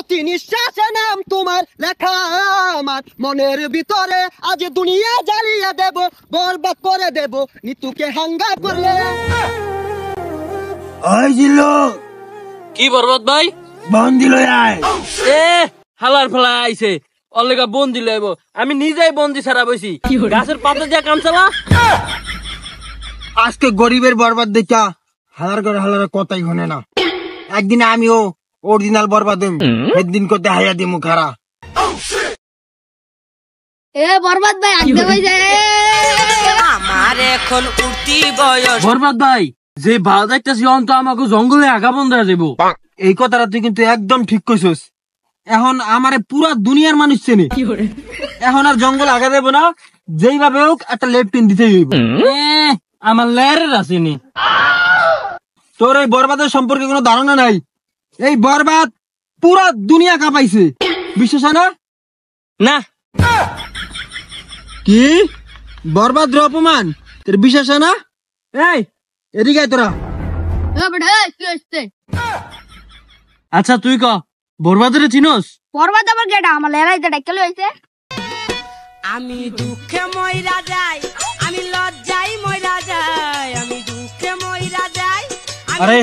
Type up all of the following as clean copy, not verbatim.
প্রতি নিঃশ্বাসে নাম তোমার লেখা আমার মনের ভিতরে আজ দুনিয়া জ্বালিয়ে দেব বরবাদ করে দেব নিতুকে হাঙ্গা করলে। ওই জিল্লু কি বরবাদ ভাই? বন্দি লই আয়। এ হালার ফেলা আইছে অলেগা বন্দি লইব। আমি নিজেই বন্দি ছাড়া বইছি গাছের পাতা দিয়া কাম চালা। আজকে গরিবের বরবাদ দেখা হালার করে হালার কথাই হনে না। একদিন আমিও অরিজিনাল বরবাদ হইম, একদিন করতে হাইয়া দিমু খারা। এ বরবাদ ভাই আগে ভাই যায় আমার এখন উঠতি বয়স। বরবাদ ভাই যে ভালো দেখতেছি অন্ত আমাকে জঙ্গলে আগা বন্ধ হয়ে যাবো। এই কথাটা তুই কিন্তু একদম ঠিক কইছস। এখন আমারে পুরা দুনিয়ার মানুষ চেনে। এখন আর জঙ্গল আগা দেব না, যেইভাবে হোক একটা লেফটিন দিতেই হইব। আমার লেয়ারের আসেনি। তোর এই বরবাদের সম্পর্কে কোনো ধারণা নাই। এই বরবাদ পুরা দুনিয়া কাঁপাইছে, বিশ্বাস হয় না? না কি বরবাদ র অপমান তোর বিশ্বাস হয় না? এই এদিকে আয় তোরা। এ বেটা কি হইছে? আচ্ছা তুই ক বরবাদের চিনোস? বরবাদ আবার কেডা? আমার লেরাইতে ডাকলে হইছে। আমি দুঃখে মইরা যাই, আমি লজ্জায় মইরা যাই, আমি দুঃখে মইরা যাই। আরে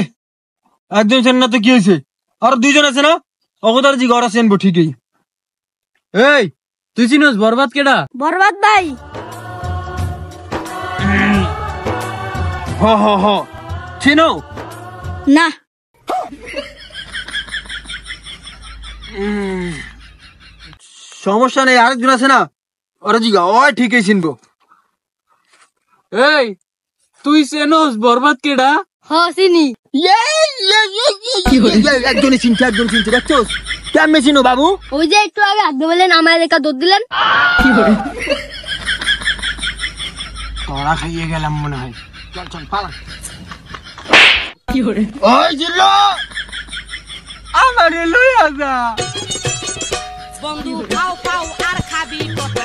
একজন চেন না তো কি হয়েছে? আর দুইজন আছে না? অগদার জি ঘর আছে আনবো ঠিকই। এই তুই চিনোস বরবাদ কেডা? বরবাদ ভাই হ হ হ চিনো না সমস্যা নেই, আরেকজন আছে না ওরা জিগা ওই ঠিকই চিনবো। এই তুই চেনোস বরবাদ কেডা? হ চিনি। একজনই চিনছে, একজন চিনছে, দেখছোস কেমনে চিনো বাবু? ওই যে একটু আগে আগে বললেন আমার লেখা দৌড় দিলেন। তোরা খাইয়ে গেলাম মনে হয়। চল চল পালা। ওই জিল্লু আমারে লইয়া যা। বন্ধু খাও খাও আর খাবি কত